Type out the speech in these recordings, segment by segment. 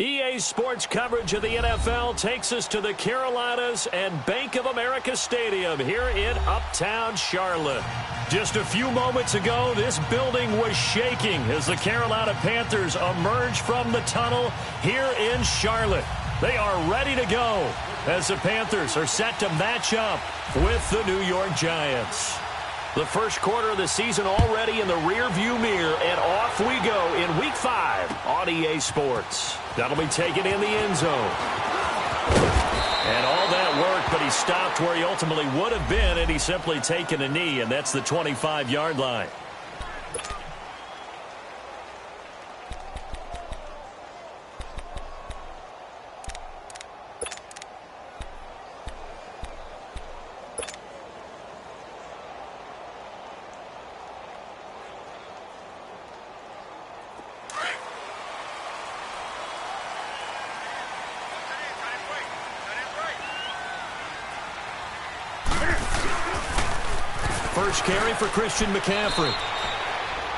EA Sports coverage of the NFL takes us to the Carolinas and Bank of America Stadium here in Uptown Charlotte. Just a few moments ago, this building was shaking as the Carolina Panthers emerged from the tunnel here in Charlotte. They are ready to go as the Panthers are set to match up with the New York Giants. The first quarter of the season already in the rearview mirror, and off we go in Week 5 on EA Sports. That'll be taken in the end zone. And all that work, but he stopped where he ultimately would have been, and he's simply taken a knee, and that's the 25-yard line. First carry for Christian McCaffrey.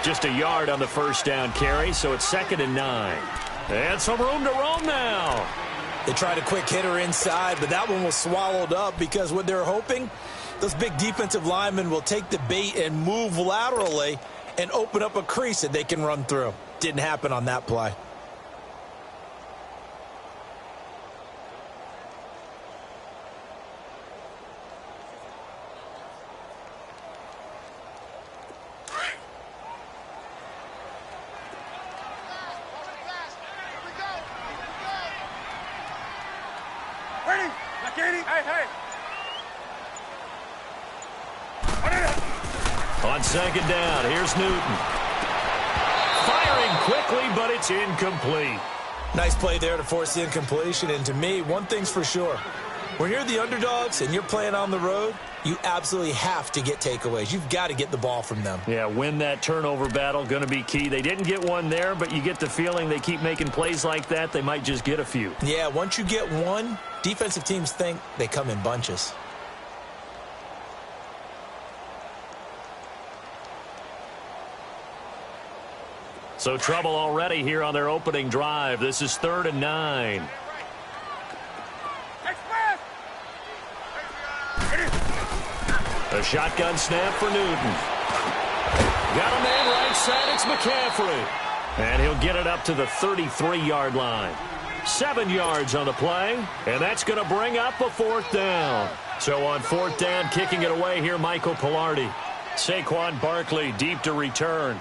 Just a yard on the first down carry, so it's 2nd and 9. And some room to roam now. They tried a quick hitter inside, but that one was swallowed up because what they're hoping, those big defensive linemen will take the bait and move laterally and open up a crease that they can run through. Didn't happen on that play. On 2nd down, here's Newton. Firing quickly, but it's incomplete. Nice play there to force the incompletion. And to me, one thing's for sure. When you're the underdogs and you're playing on the road, you absolutely have to get takeaways. You've got to get the ball from them. Yeah, win that turnover battle, going to be key. They didn't get one there, but you get the feeling they keep making plays like that, they might just get a few. Yeah, once you get one, defensive teams think they come in bunches. So trouble already here on their opening drive. This is 3rd and 9. A shotgun snap for Newton. Got a man right side. It's McCaffrey. And he'll get it up to the 33-yard line. 7 yards on the play. And that's going to bring up a 4th down. So on 4th down, kicking it away here, Michael Pilardi. Saquon Barkley deep to return.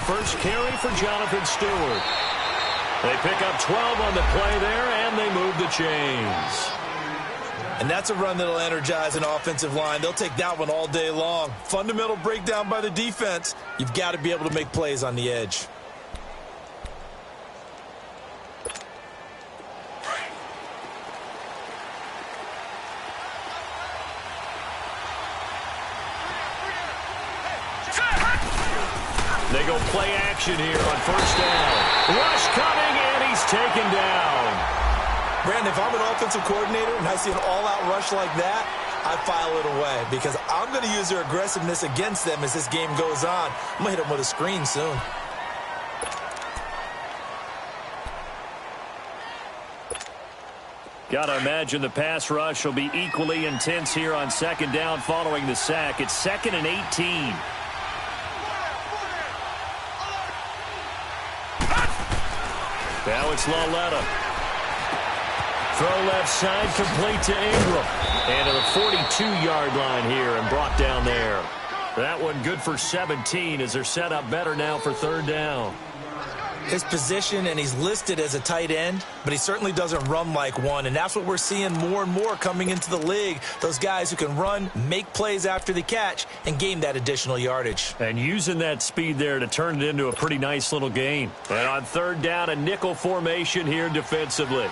First carry for Jonathan Stewart. They pick up 12 on the play there, and they move the chains. And that's a run that'll energize an offensive line. They'll take that one all day long. Fundamental breakdown by the defense. You've got to be able to make plays on the edge. They go play action here on 1st down. Rush coming, and he's taken down. Brandon, if I'm an offensive coordinator and I see an all-out rush like that, I file it away because I'm going to use their aggressiveness against them as this game goes on. I'm going to hit them with a screen soon. Got to imagine the pass rush will be equally intense here on 2nd down following the sack. It's 2nd and 18. Now it's Laletta. Throw left side, complete to Ingram. And to the 42-yard line here and brought down there. That one good for 17 as they're set up better now for third down. His position, and he's listed as a tight end, but he certainly doesn't run like one, and that's what we're seeing more and more coming into the league. Those guys who can run, make plays after the catch, and gain that additional yardage. And using that speed there to turn it into a pretty nice little gain. And on third down, a nickel formation here defensively.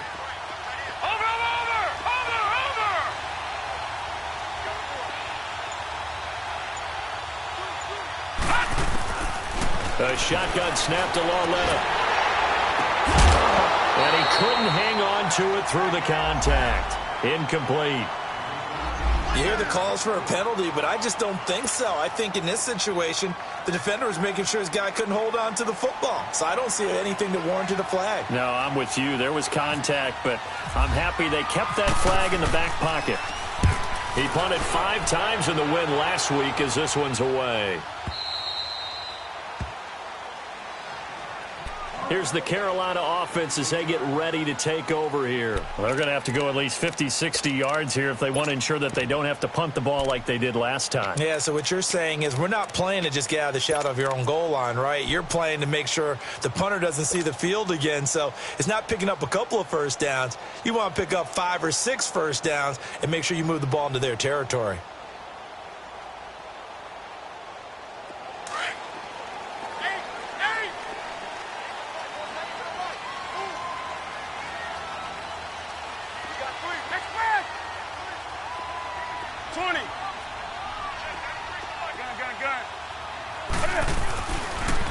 A shotgun snap to Lauletta. And he couldn't hang on to it through the contact. Incomplete. You hear the calls for a penalty, but I just don't think so. I think in this situation, the defender was making sure his guy couldn't hold on to the football. So I don't see anything that warranted a flag. No, I'm with you. There was contact, but I'm happy they kept that flag in the back pocket. He punted 5 times in the win last week as this one's away. Here's the Carolina offense as they get ready to take over here. Well, they're going to have to go at least 50, 60 yards here if they want to ensure that they don't have to punt the ball like they did last time. Yeah, so what you're saying is we're not playing to just get out of the shadow of your own goal line, right? You're playing to make sure the punter doesn't see the field again. So it's not picking up a couple of first downs. You want to pick up 5 or 6 first downs and make sure you move the ball into their territory.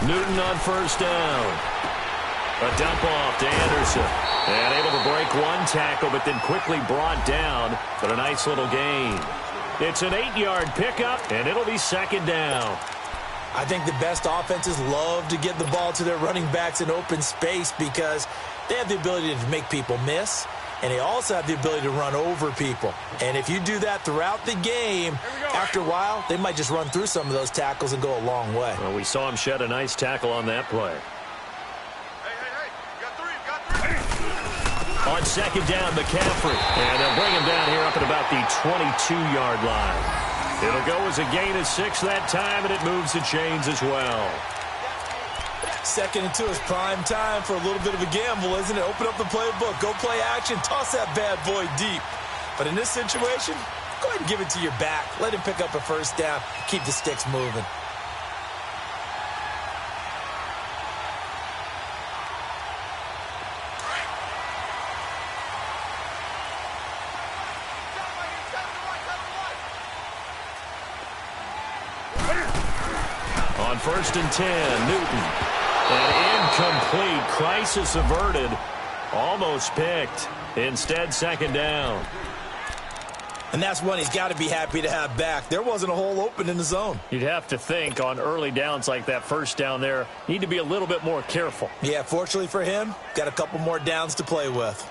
Newton on first down. A dump off to Anderson. And able to break one tackle, but then quickly brought down. But a nice little gain. It's an 8-yard pickup, and it'll be second down. I think the best offenses love to get the ball to their running backs in open space because they have the ability to make people miss, and they also have the ability to run over people. And if you do that throughout the game, after a while, they might just run through some of those tackles and go a long way. Well, we saw him shed a nice tackle on that play. On second down, McCaffrey. And they'll bring him down here up at about the 22-yard line. It'll go as a gain of 6 that time, and it moves the chains as well. 2nd and 2 is prime time for a little bit of a gamble, isn't it? Open up the playbook, go play action, toss that bad boy deep. But in this situation, go ahead and give it to your back. Let him pick up a first down, keep the sticks moving. On 1st and 10, Newton. An incomplete. Crisis averted. Almost picked. Instead, second down. And that's one he's got to be happy to have back. There wasn't a hole open in the zone. You'd have to think on early downs like that first down there, need to be a little bit more careful. Yeah, fortunately for him, got a couple more downs to play with.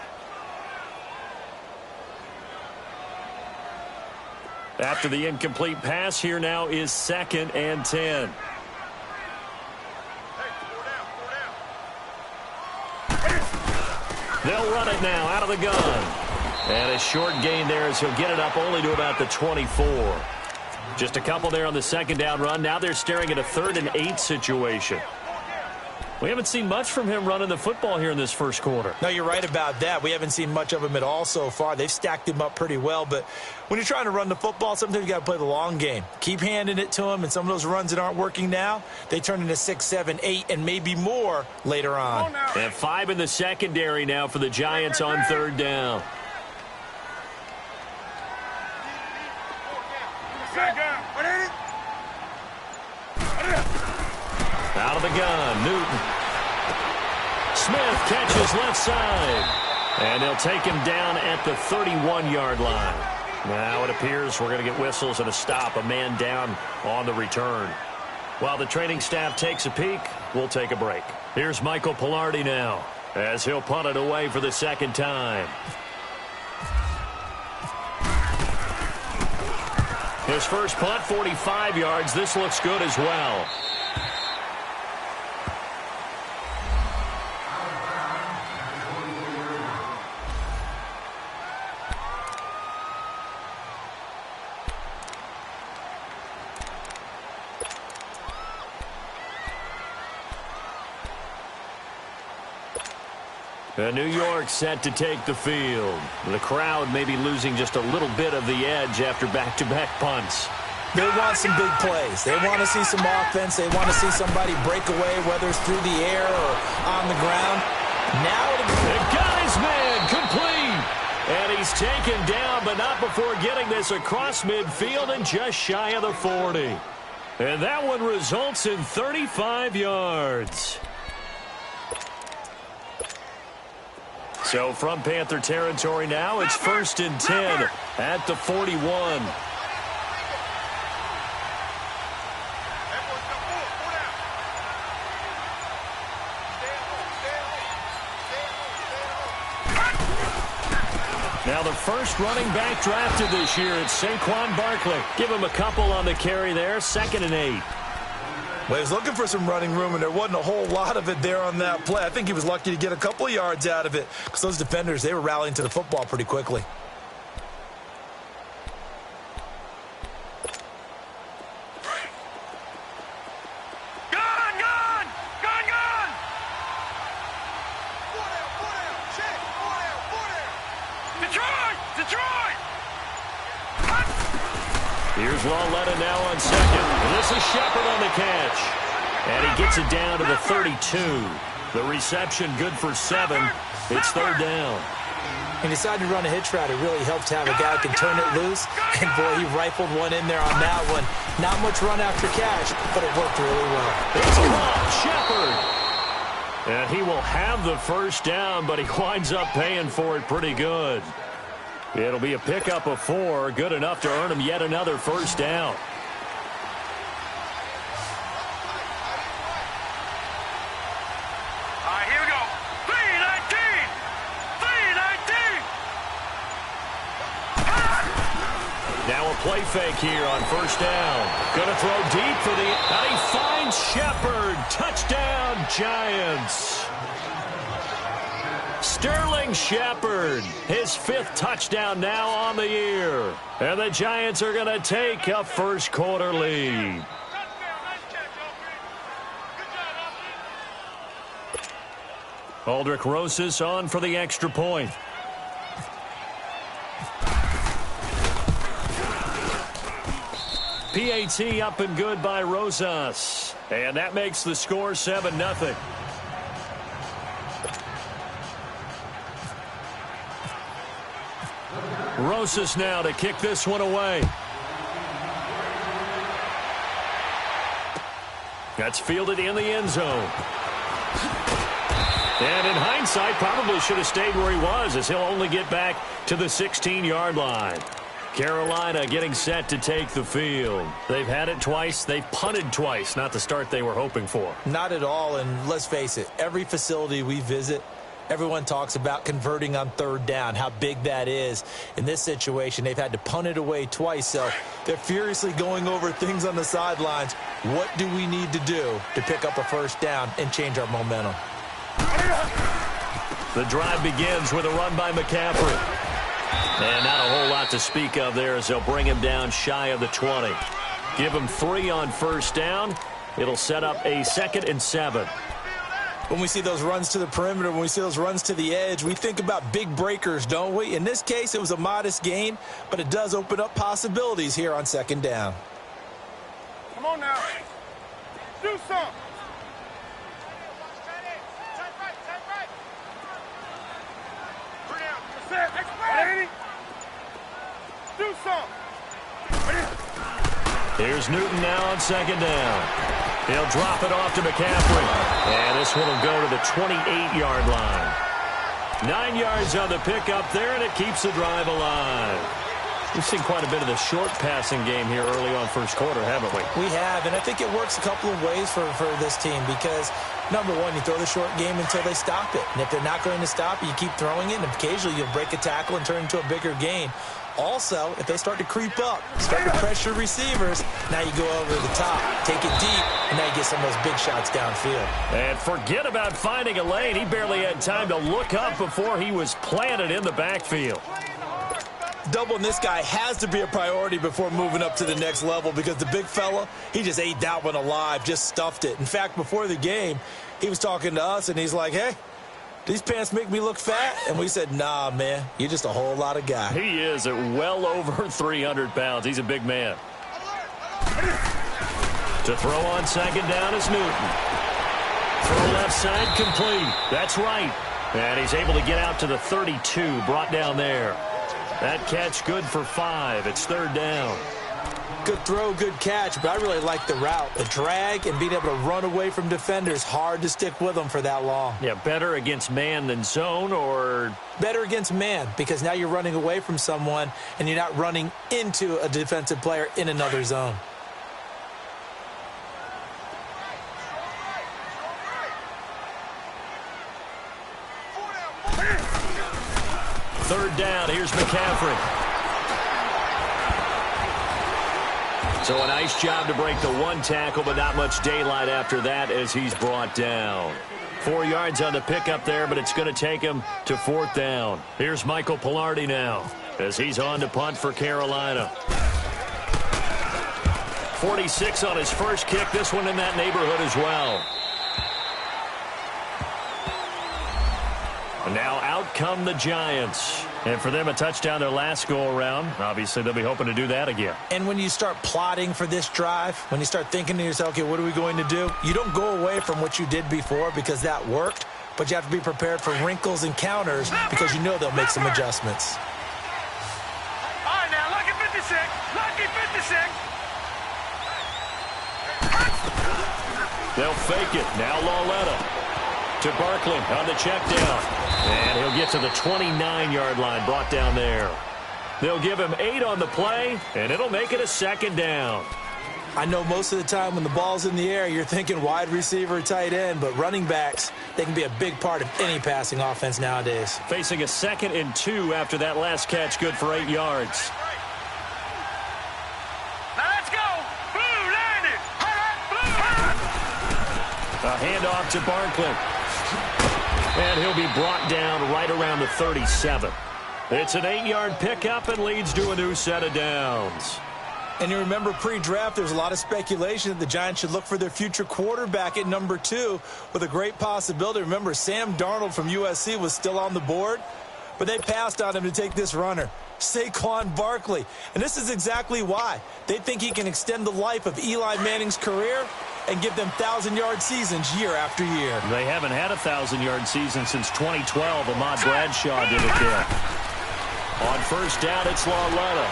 After the incomplete pass, here now is 2nd and 10. They'll run it now out of the gun. And a short gain there as he'll get it up only to about the 24. Just a couple there on the second down run. Now they're staring at a 3rd and 8 situation. We haven't seen much from him running the football here in this first quarter. No, you're right about that. We haven't seen much of him at all so far. They've stacked him up pretty well. But when you're trying to run the football, sometimes you got to play the long game. Keep handing it to him, and some of those runs that aren't working now, they turn into 6, 7, 8, and maybe more later on. And 5 in the secondary now for the Giants on 3rd down. Out of the gun, Newton. Smith catches left side. And they'll take him down at the 31-yard line. Now it appears we're going to get whistles and a stop, a man down on the return. While the training staff takes a peek, we'll take a break. Here's Michael Pilardi now as he'll punt it away for the second time. His first punt, 45 yards. This looks good as well. And New York set to take the field. The crowd may be losing just a little bit of the edge after back-to-back punts. They want some big plays. They want to see some offense. They want to see somebody break away, whether it's through the air or on the ground. Now they got his man complete. And he's taken down, but not before getting this across midfield and just shy of the 40. And that one results in 35 yards. So from Panther territory now, it's 1st and 10 at the 41. Now the first running back drafted this year, it's Saquon Barkley. Give him a couple on the carry there, 2nd and 8. Well, he was looking for some running room, and there wasn't a whole lot of it there on that play. I think he was lucky to get a couple of yards out of it because those defenders, they were rallying to the football pretty quickly. Here's Lawletta now on 2nd. And this is Shepard on the catch. And he gets it down to the 32. The reception good for 7. It's 3rd down. He decided to run a hitch route. It really helps to have a guy who can turn it loose. And, boy, he rifled one in there on that one. Not much run after catch, but it worked really well. It's caught, Shepard. And he will have the first down, but he winds up paying for it pretty good. It'll be a pickup of 4, good enough to earn him yet another first down. Here we go. 319! 319! Now a play fake here on first down. Gonna throw deep for the... And he finds Shepard. Touchdown, Giants. Sterling Shepard, his 5th touchdown now on the year. And the Giants are going to take a first quarter lead. Aldrick Rosas on for the extra point. PAT up and good by Rosas. And that makes the score 7-0. Rosas now to kick this one away. That's fielded in the end zone. And in hindsight, probably should have stayed where he was, as he'll only get back to the 16-yard line. Carolina getting set to take the field. They've had it twice. They've punted twice. Not the start they were hoping for. Not at all, and let's face it, every facility we visit, everyone talks about converting on 3rd down, how big that is. In this situation, they've had to punt it away twice, so they're furiously going over things on the sidelines. What do we need to do to pick up a first down and change our momentum? The drive begins with a run by McCaffrey. And not a whole lot to speak of there as they'll bring him down shy of the 20. Give him 3 on first down. It'll set up a 2nd and 7. When we see those runs to the perimeter, when we see those runs to the edge, we think about big breakers, don't we? In this case, it was a modest gain, but it does open up possibilities here on 2nd down. Come on now. Do something. Do something. Here's Newton now on 2nd down. He'll drop it off to McCaffrey. And this one will go to the 28-yard line. 9 yards on the pickup there, and it keeps the drive alive. We've seen quite a bit of the short passing game here early on first quarter, haven't we? We have, and I think it works a couple of ways for this team because, number one, you throw the short game until they stop it. And if they're not going to stop it, you keep throwing it, and occasionally you'll break a tackle and turn it into a bigger gain. Also, if they start to creep up, start to pressure receivers, now you go over the top, take it deep, and now you get some of those big shots downfield. And forget about finding a lane. He barely had time to look up before he was planted in the backfield. Doubling this guy has to be a priority before moving up to the next level because the big fella, he just ate that one alive, just stuffed it. In fact, before the game, he was talking to us, and he's like, hey, these pants make me look fat? And we said, nah, man, you're just a whole lot of guy. He is at well over 300 pounds. He's a big man. To throw on second down is Newton. Throw left side complete. That's right. And he's able to get out to the 32, brought down there. That catch good for 5. It's third down. Good throw, good catch, but I really like the route. The drag and being able to run away from defenders, hard to stick with them for that long. Yeah, better against man than zone, or? Better against man, because now you're running away from someone and you're not running into a defensive player in another zone. Third down, here's McCaffrey. So a nice job to break the one tackle, but not much daylight after that as he's brought down. 4 yards on the pickup there, but it's going to take him to fourth down. Here's Michael Pilardi now as he's on to punt for Carolina. 46 on his first kick, this one in that neighborhood as well. And now out come the Giants. And for them, a touchdown their last go-around. Obviously, they'll be hoping to do that again. And when you start plotting for this drive, when you start thinking to yourself, okay, what are we going to do? You don't go away from what you did before because that worked, but you have to be prepared for wrinkles and counters because you know they'll make some adjustments. All right, now, lucky 56. Lucky 56. They'll fake it. Now Lauletta to Barkley on the check down. And he'll get to the 29-yard line, brought down there. They'll give him 8 on the play, and it'll make it a second down. I know most of the time when the ball's in the air, you're thinking wide receiver, tight end, but running backs, they can be a big part of any passing offense nowadays. Facing a 2nd and 2 after that last catch, good for 8 yards. Now let's go. Blue landed. A handoff to Barkley. And he'll be brought down right around the 37. It's an 8-yard pickup and leads to a new set of downs. And you remember pre-draft, there's a lot of speculation that the Giants should look for their future quarterback at number 2 with a great possibility. Remember, Sam Darnold from USC was still on the board, but they passed on him to take this runner, Saquon Barkley. And this is exactly why. They think he can extend the life of Eli Manning's career and give them 1,000-yard seasons year after year. They haven't had a 1,000-yard season since 2012. Ahmad Bradshaw did it there. On first down, it's Lauletta.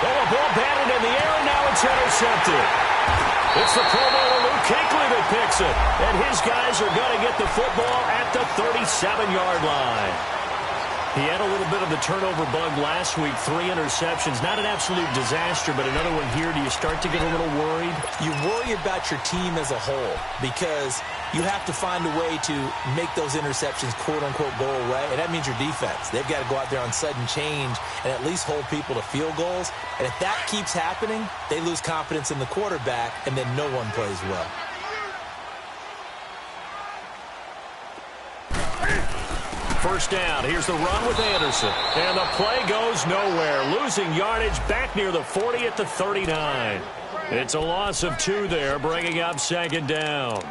Oh, a ball batted in the air, and now it's intercepted. It's the Pro Bowler Luke Kuechly that picks it. And his guys are going to get the football at the 37-yard line. He had a little bit of the turnover bug last week, 3 interceptions. Not an absolute disaster, but another one here. Do you start to get a little worried? You worry about your team as a whole because you have to find a way to make those interceptions, quote-unquote, go away, and that means your defense. They've got to go out there on sudden change and at least hold people to field goals. And if that keeps happening, they lose confidence in the quarterback, and then no one plays well. First down. Here's the run with Anderson. And the play goes nowhere. Losing yardage back near the 40 at the 39. It's a loss of 2 there, bringing up second down.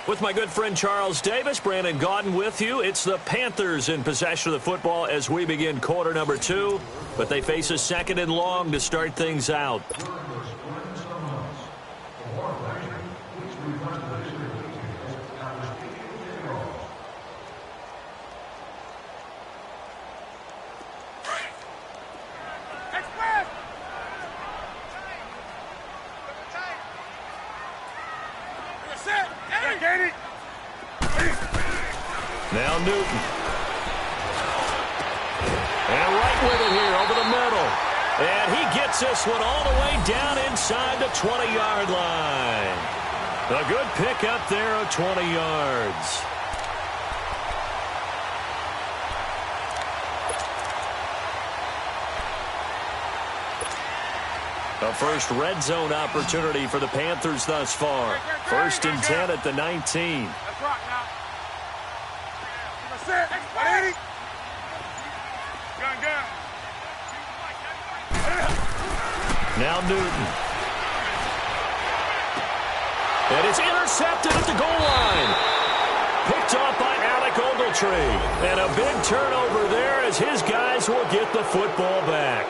With my good friend Charles Davis, Brandon Gaudin with you. It's the Panthers in possession of the football as we begin quarter number 2. But they face a 2nd and long to start things out. Now Newton. And right with it here over the middle. And he gets this one all the way down inside the 20-yard line. A good pickup there of 20 yards. A first red zone opportunity for the Panthers thus far. 1st and 10 at the 19. Let's rock now. That's it. 180. Gun. Now Newton. And it's intercepted at the goal line. Picked off by Alec Ogletree. And a big turnover there as his guys will get the football back.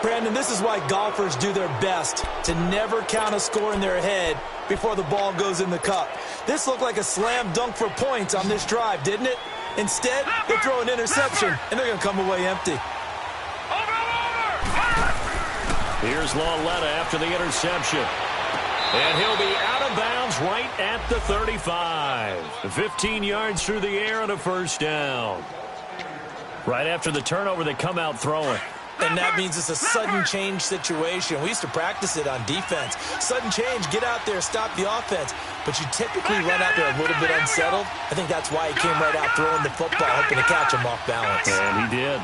Brandon, this is why golfers do their best to never count a score in their head before the ball goes in the cup. This looked like a slam dunk for points on this drive, didn't it? Instead, they throw an interception, and they're going to come away empty. Here's Lauletta after the interception. And he'll be out of bounds right at the 35. 15 yards through the air and a first down. Right after the turnover, they come out throwing. And that means it's a sudden change situation. We used to practice it on defense. Sudden change, get out there, stop the offense. But you typically run out there a little bit unsettled. I think that's why he came right out throwing the football, hoping to catch him off balance. And he did.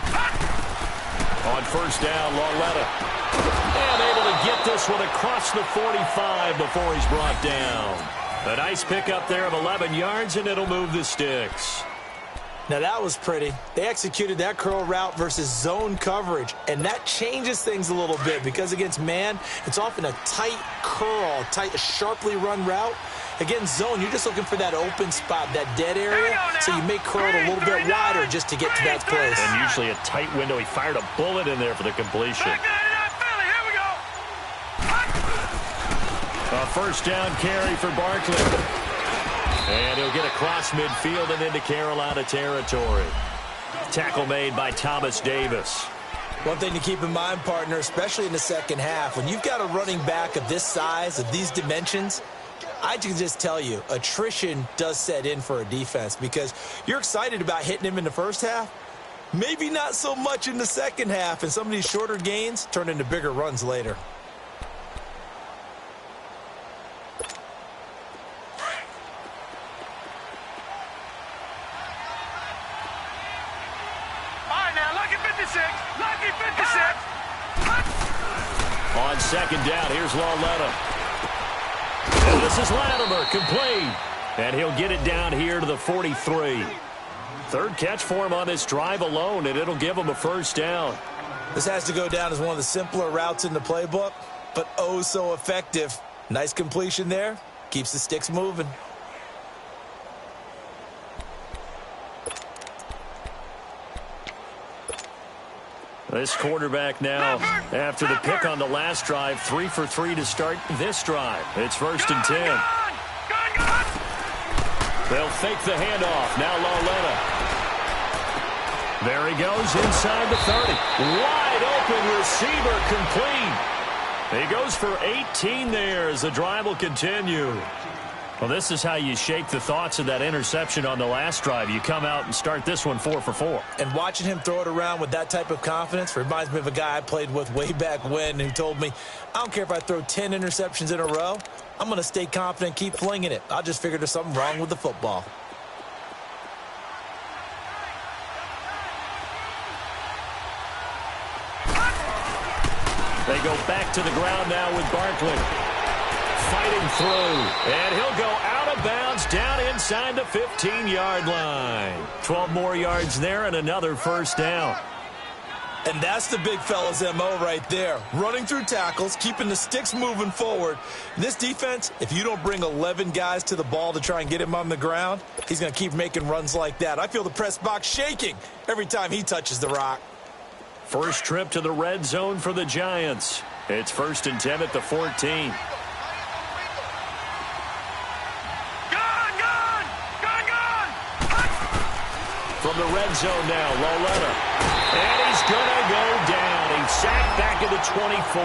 On first down, Lauletta. And able to get this one across the 45 before he's brought down. A nice pickup there of 11 yards, and it'll move the sticks. Now, that was pretty. They executed that curl route versus zone coverage, and that changes things a little bit because against man, it's often a tight curl, a sharply run route. Against zone, you're just looking for that open spot, that dead area, so you may curl it a little bit wider just to get to that place. And usually a tight window. He fired a bullet in there for the completion. A first down carry for Barkley. And he'll get across midfield and into Carolina territory. Tackle made by Thomas Davis. One thing to keep in mind, partner, especially in the second half, when you've got a running back of this size, of these dimensions, I can just tell you, attrition does set in for a defense because you're excited about hitting him in the first half. Maybe not so much in the second half, and some of these shorter gains turn into bigger runs later. On second down, here's Lauletta. And this is Latimer, complete. And he'll get it down here to the 43. Third catch for him on this drive alone, and it'll give him a first down. This has to go down as one of the simpler routes in the playbook, but oh so effective. Nice completion there. Keeps the sticks moving. This quarterback now, after the pick on the last drive, 3 for 3 to start this drive. It's first and 10. They'll fake the handoff. Now Lauletta. There he goes inside the 30. Wide open receiver, complete. He goes for 18 there as the drive will continue. Well, this is how you shake the thoughts of that interception on the last drive. You come out and start this one 4 for 4. And watching him throw it around with that type of confidence reminds me of a guy I played with way back when who told me, I don't care if I throw 10 interceptions in a row. I'm going to stay confident, keep flinging it. I'll just figure there's something wrong with the football. They go back to the ground now with Barkley. Fighting through, and he'll go out of bounds down inside the 15-yard line. 12 more yards there and another first down. And that's the big fella's MO right there. Running through tackles, keeping the sticks moving forward. This defense, if you don't bring 11 guys to the ball to try and get him on the ground, he's going to keep making runs like that. I feel the press box shaking every time he touches the rock. First trip to the red zone for the Giants. It's first and 10 at the 14. From the red zone now, Lauletta. And he's going to go down. He's sacked back at the 24.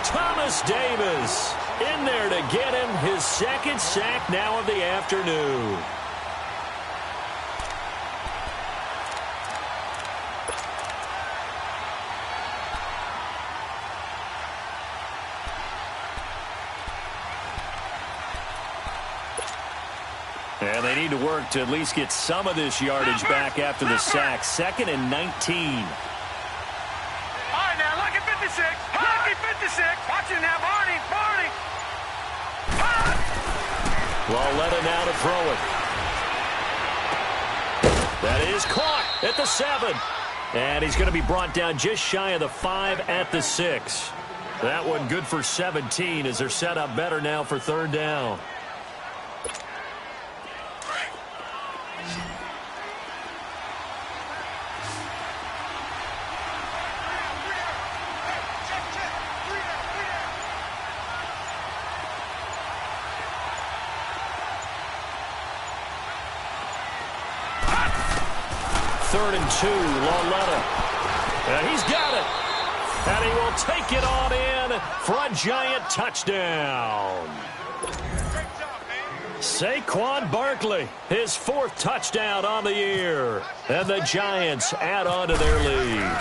Thomas Davis in there to get him his second sack now of the afternoon. And they need to work to at least get some of this yardage back after the sack. Second and 19. All right, now, look at 56. Look at 56. Watch it now, Barney. Lauletta now to throw it. That is caught at the 7. And he's going to be brought down just shy of the 5 at the 6. That one good for 17 as they're set up better now for third down. Third and 2, Lauletta. And he's got it. And he will take it on in for a giant touchdown. Saquon Barkley, his 4th touchdown on the year. And the Giants add on to their lead.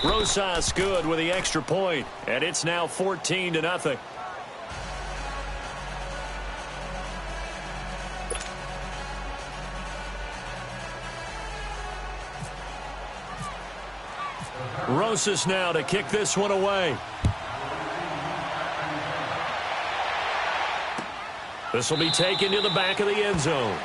Rosas good with the extra point, and it's now 14-0. Rosas now to kick this one away. This will be taken to the back of the end zone.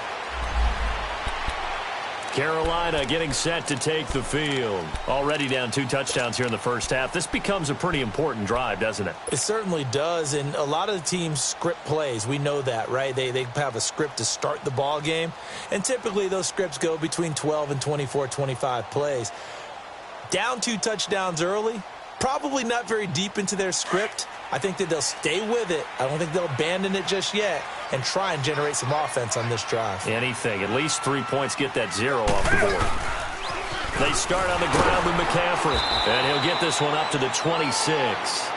Carolina getting set to take the field. Already down 2 touchdowns here in the first half. This becomes a pretty important drive, doesn't it? It certainly does, and a lot of the teams script plays. We know that, right? They have a script to start the ball game, and typically those scripts go between 12 and 24, 25 plays. Down 2 touchdowns early, probably not very deep into their script. I think that they'll stay with it. I don't think they'll abandon it just yet and try and generate some offense on this drive. Anything. At least 3 points, get that 0 off the board. They start on the ground with McCaffrey, and he'll get this one up to the 26.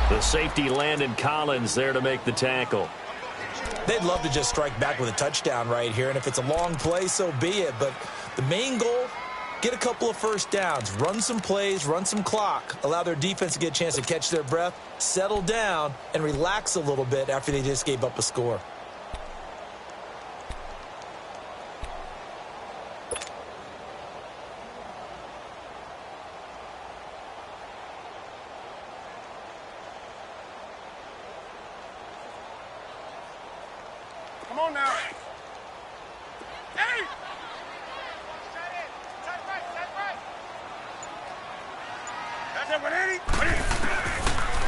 The safety Landon Collins there to make the tackle. They'd love to just strike back with a touchdown right here, and if it's a long play, so be it. But the main goal, get a couple of first downs, run some plays, run some clock, allow their defense to get a chance to catch their breath, settle down, and relax a little bit after they just gave up a score. Come on now. Hey!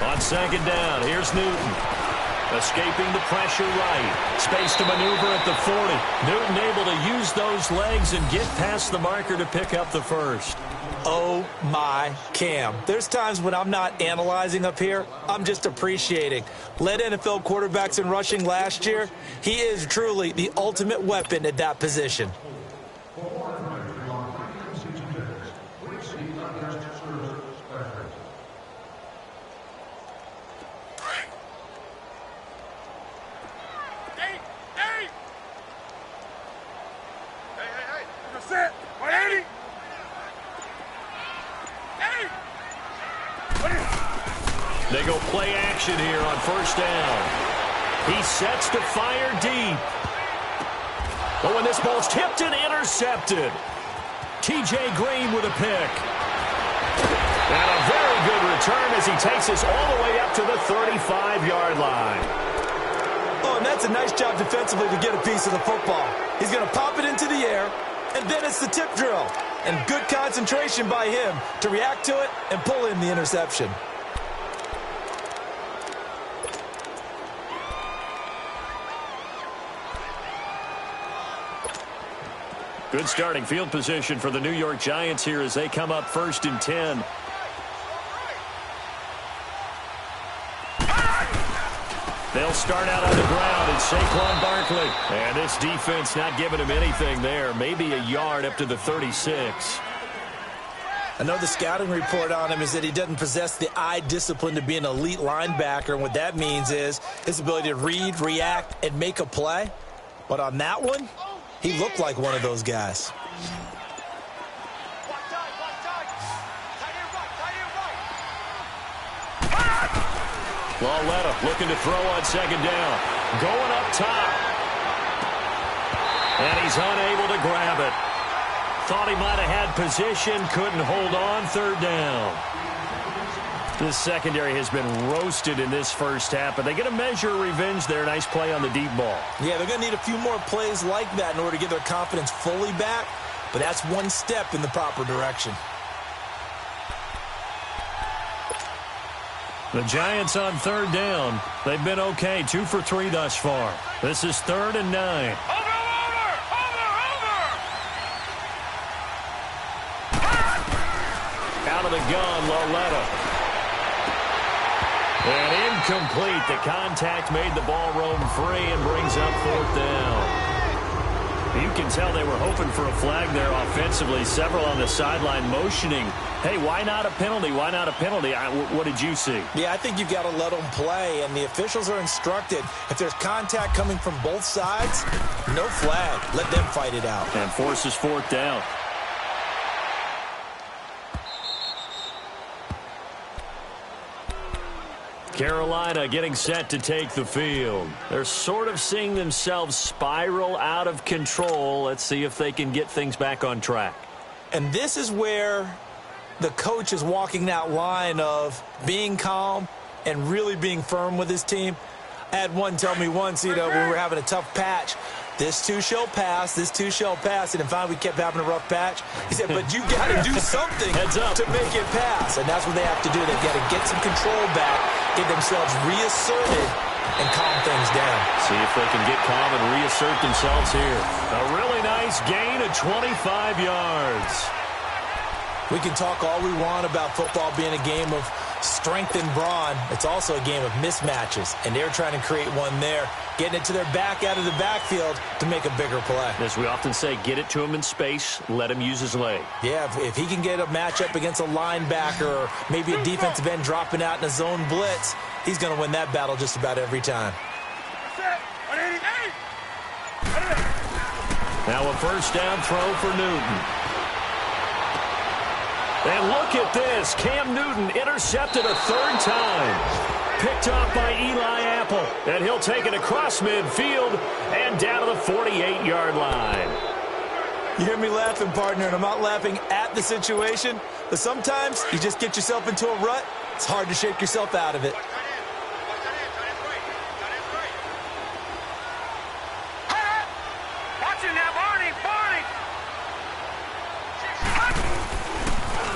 On second down, here's Newton. Escaping the pressure right. Space to maneuver at the 40. Newton able to use those legs and get past the marker to pick up the first. Oh, my Cam. There's times when I'm not analyzing up here. I'm just appreciating. Led NFL quarterbacks in rushing last year. He is truly the ultimate weapon at that position. They go play action here on first down. He sets to fire deep. Oh, and this ball's tipped and intercepted. T.J. Green with a pick. And a very good return as he takes us all the way up to the 35-yard line. Oh, and that's a nice job defensively to get a piece of the football. He's going to pop it into the air, and then it's the tip drill. And good concentration by him to react to it and pull in the interception. Good starting field position for the New York Giants here as they come up 1st and 10. They'll start out on the ground. It's Saquon Barkley. And this defense not giving him anything there. Maybe a yard up to the 36. I know the scouting report on him is that he doesn't possess the eye discipline to be an elite linebacker. And what that means is his ability to read, react, and make a play. But on that one, he looked like one of those guys. Lauletta looking to throw on second down. Going up top. And he's unable to grab it. Thought he might have had position. Couldn't hold on. Third down. This secondary has been roasted in this first half, but they get a measure of revenge there. Nice play on the deep ball. Yeah, they're going to need a few more plays like that in order to get their confidence fully back, but that's one step in the proper direction. The Giants on third down. They've been okay, 2 for 3 thus far. This is 3rd and 9. Out of the gun, Loletta. And incomplete. The contact made the ball roam free and brings up 4th down. You can tell they were hoping for a flag there offensively. Several on the sideline motioning, hey, why not a penalty? Why not a penalty? What did you see? Yeah, I think you've got to let them play, and the officials are instructed. If there's contact coming from both sides, no flag. Let them fight it out. And forces 4th down. Carolina getting set to take the field. They're sort of seeing themselves spiral out of control. Let's see if they can get things back on track. And this is where the coach is walking that line of being calm and really being firm with his team. I had one tell me once, when we were having a tough patch, this too shall pass, this too shall pass. And then finally we kept having a rough patch. He said, but you got to do something to make it pass. And that's what they have to do. They've got to get some control back, get themselves reasserted, and calm things down. See if they can get calm and reassert themselves here. A really nice gain of 25 yards. We can talk all we want about football being a game of strength and brawn. It's also a game of mismatches, and they're trying to create one there, getting it to their back out of the backfield to make a bigger play. As we often say, get it to him in space, let him use his leg. Yeah, if he can get a matchup against a linebacker or maybe a defensive end dropping out in a zone blitz, he's going to win that battle just about every time. Now a first down throw for Newton. And look at this. Cam Newton intercepted a 3rd time. Picked off by Eli Apple. And he'll take it across midfield and down to the 48-yard line. You hear me laughing, partner, and I'm not laughing at the situation. But sometimes you just get yourself into a rut. It's hard to shake yourself out of it.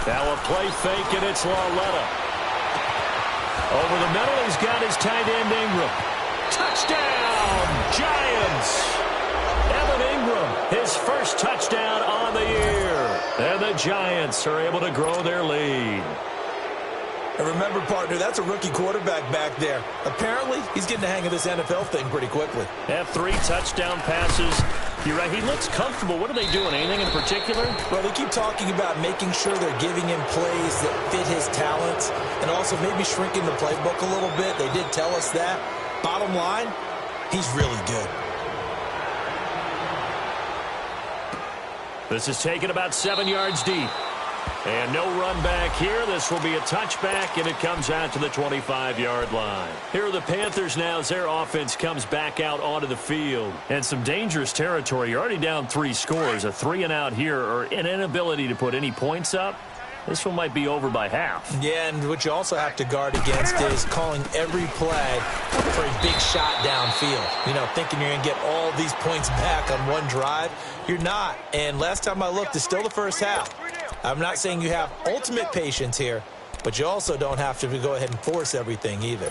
Now a play fake, and it's Loletta. Over the middle, he's got his tight end Ingram. Touchdown, Giants! Evan Ingram, his first touchdown on the year. And the Giants are able to grow their lead. And remember, partner, that's a rookie quarterback back there. Apparently, he's getting the hang of this NFL thing pretty quickly. Have 3 touchdown passes. You're right, he looks comfortable. What are they doing? Anything in particular? Well, they keep talking about making sure they're giving him plays that fit his talents and also maybe shrinking the playbook a little bit. They did tell us that. Bottom line, he's really good. This is taken about 7 yards deep. And no run back here. This will be a touchback, and it comes out to the 25-yard line. Here are the Panthers now as their offense comes back out onto the field. And some dangerous territory. You're already down 3 scores. A 3-and-out here, or an inability to put any points up. This one might be over by half. Yeah, and what you also have to guard against is calling every play for a big shot downfield. You know, thinking you're going to get all these points back on one drive. You're not. And last time I looked, it's still the first half. I'm not saying you have ultimate patience here, but you also don't have to go ahead and force everything either.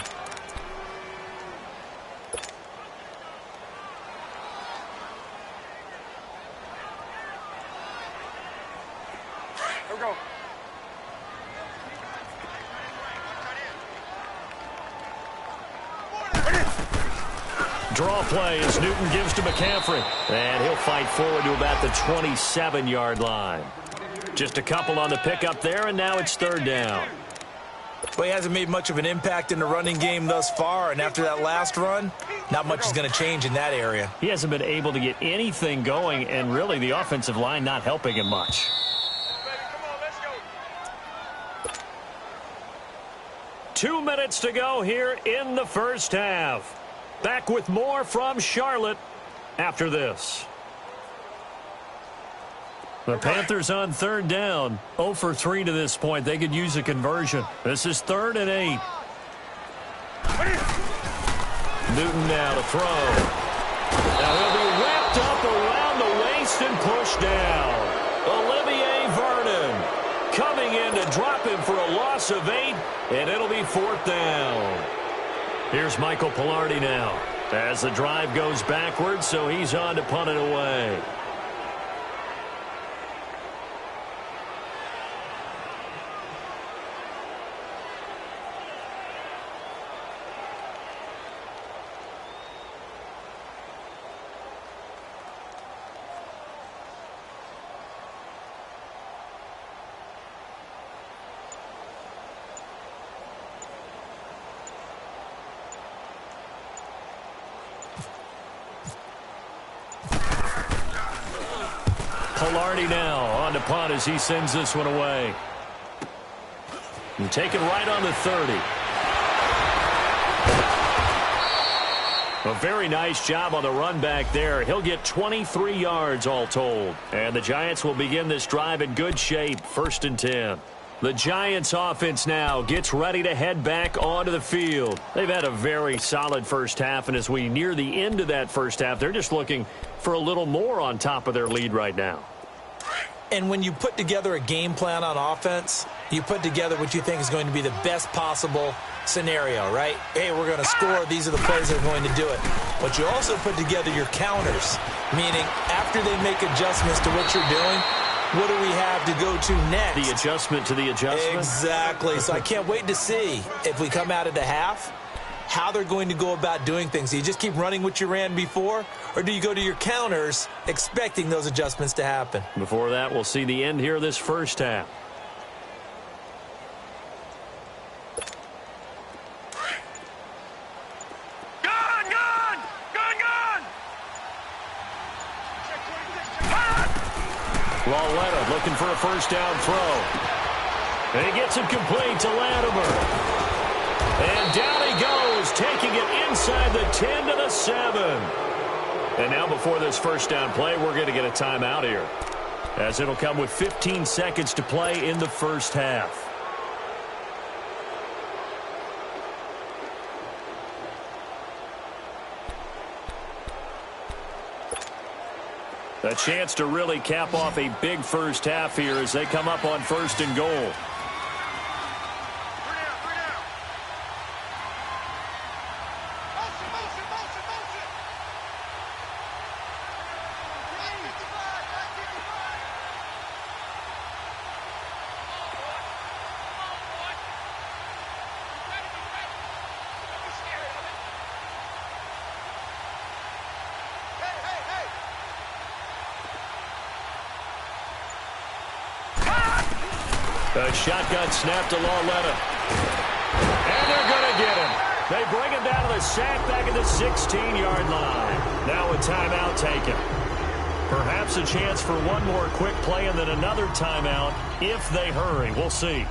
Here we go. Draw play as Newton gives to McCaffrey. And he'll fight forward to about the 27-yard line. Just a couple on the pickup there, and now it's 3rd down. Well, he hasn't made much of an impact in the running game thus far, and after that last run, not much is going to change in that area. He hasn't been able to get anything going, and really the offensive line not helping him much. Come on, let's go. 2 minutes to go here in the first half. Back with more from Charlotte after this. The Panthers on 3rd down. 0 for 3 to this point. They could use a conversion. This is 3rd and 8. Newton now to throw. Now he'll be wrapped up around the waist and pushed down. Olivier Vernon coming in to drop him for a loss of 8, and it'll be 4th down. Here's Michael Pilardi now as the drive goes backwards, so he's on to punt it away. Pilardi now on to punt as he sends this one away. And taken right on the 30. A very nice job on the run back there. He'll get 23 yards all told. And the Giants will begin this drive in good shape, 1st and 10. The Giants offense now gets ready to head back onto the field. They've had a very solid first half, and as we near the end of that first half, they're just looking for a little more on top of their lead right now. And when you put together a game plan on offense, you put together what you think is going to be the best possible scenario, right? Hey, we're going to score. These are the plays that are going to do it. But you also put together your counters, meaning after they make adjustments to what you're doing, what do we have to go to next? The adjustment to the adjustment? Exactly. So I can't wait to see if we come out of the half, how they're going to go about doing things. Do you just keep running what you ran before, or do you go to your counters expecting those adjustments to happen? Before that, we'll see the end here of this first half. Lauletta looking for a first down throw. And he gets it complete to Latimer. And down he goes, taking it inside the 10 to the 7. And now before this first down play, we're going to get a timeout here, as it'll come with 15 seconds to play in the first half. A chance to really cap off a big first half here as they come up on 1st and goal. A shotgun snap to Lauletta. And they're going to get him. They bring him down to the sack back at the 16-yard line. Now a timeout taken. Perhaps a chance for one more quick play and then another timeout if they hurry. We'll see.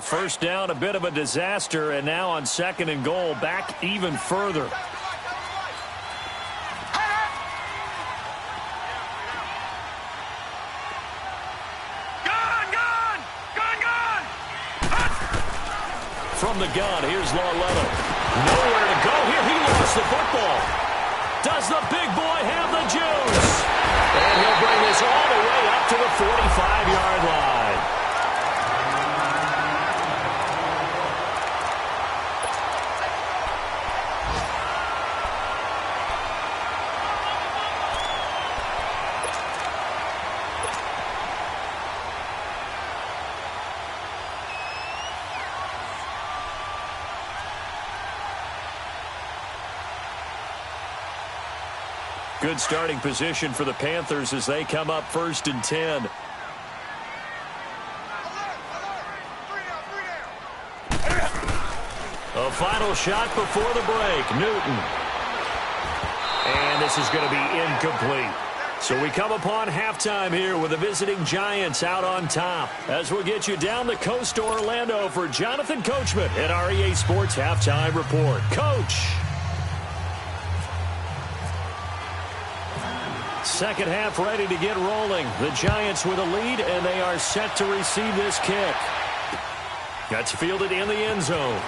First down, a bit of a disaster, and now on 2nd and goal, back even further. From the gun, here's Lauletta. Nowhere to go here. He lost the football. Does the big boy have the juice? And he'll bring this all the way up to the 45-yard line. Good starting position for the Panthers as they come up 1st and 10. A final shot before the break. Newton. And this is going to be incomplete. So we come upon halftime here with the visiting Giants out on top. As we'll get you down the coast to Orlando for Jonathan Coachman at our EA Sports Halftime Report. Coach. second half ready to get rolling. The Giants with a lead, and they are set to receive this kick. That's fielded in the end zone.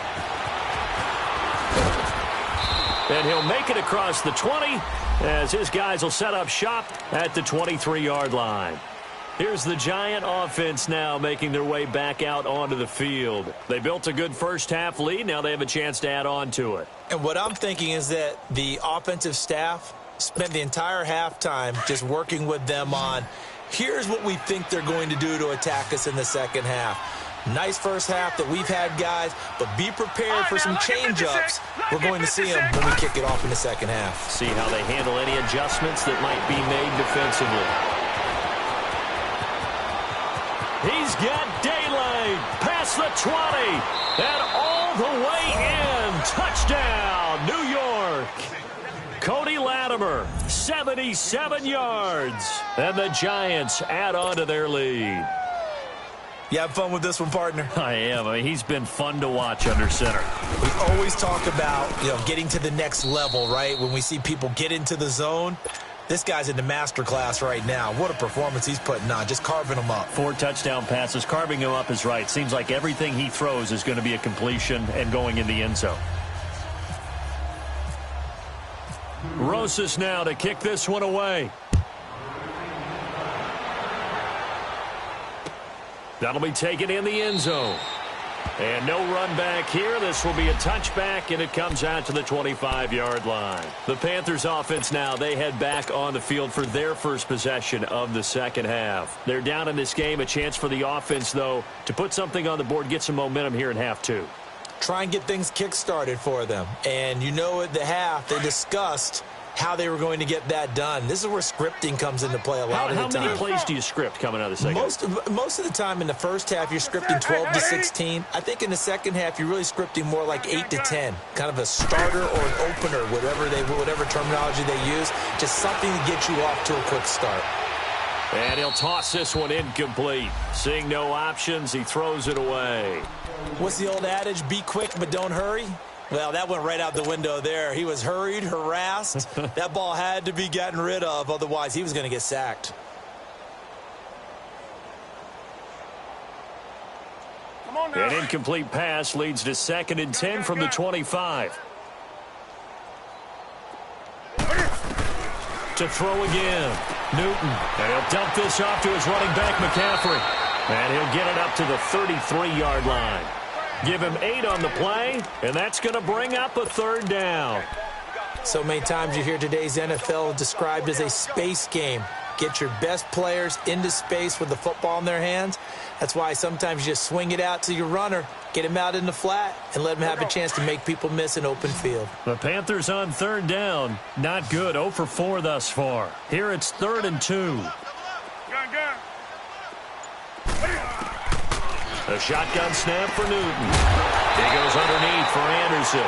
And he'll make it across the 20 as his guys will set up shop at the 23-yard line. Here's the Giant offense now making their way back out onto the field. They built a good first-half lead. Now they have a chance to add on to it. And what I'm thinking is that the offensive staff spent the entire halftime just working with them on, here's what we think they're going to do to attack us in the second half. Nice first half that we've had, guys, but be prepared for some change-ups. We're going to see them when we kick it off in the second half. See how they handle any adjustments that might be made defensively. He's got daylight past the 20 and all the way in. Touchdown, New York. Cody Latimer, 77 yards. And the Giants add on to their lead. You have fun with this one, partner? I am. I mean, he's been fun to watch under center. We always talk about, getting to the next level, right? When we see people get into the zone. This guy's in the master class right now. What a performance he's putting on, just carving them up. 4 touchdown passes. Carving him up is right. Seems like everything he throws is going to be a completion and going in the end zone. Rosas now to kick this one away. That'll be taken in the end zone. And no run back here. This will be a touchback, and it comes out to the 25-yard line. The Panthers offense now, they head back on the field for their first possession of the second half. They're down in this game. A chance for the offense, though, to put something on the board, get some momentum here in half two. Try and get things kick-started for them. And at the half, they discussed how they were going to get that done. This is where scripting comes into play a lot of the time. How many plays do you script coming out of the second? Most of the time in the first half, you're scripting 12 to 16. I think in the second half, you're really scripting more like 8 to 10. Kind of a starter or an opener, whatever terminology they use. Just something to get you off to a quick start. And he'll toss this one incomplete. Seeing no options, he throws it away. What's the old adage? Be quick, but don't hurry. Well, that went right out the window there. He was hurried, harassed. That ball had to be gotten rid of, otherwise he was going to get sacked. Come on now. An incomplete pass leads to 2nd and 10 from the 25. To throw again, Newton. And he'll dump this off to his running back, McCaffrey. And he'll get it up to the 33-yard line. Give him 8 on the play, and that's going to bring up a 3rd down. So many times you hear today's NFL described as a space game. Get your best players into space with the football in their hands. That's why sometimes you just swing it out to your runner, get him out in the flat, and let him have a chance to make people miss an open field. The Panthers on 3rd down. Not good. 0 for 4 thus far. Here it's 3rd and 2. Gun. A shotgun snap for Newton. He goes underneath for Anderson.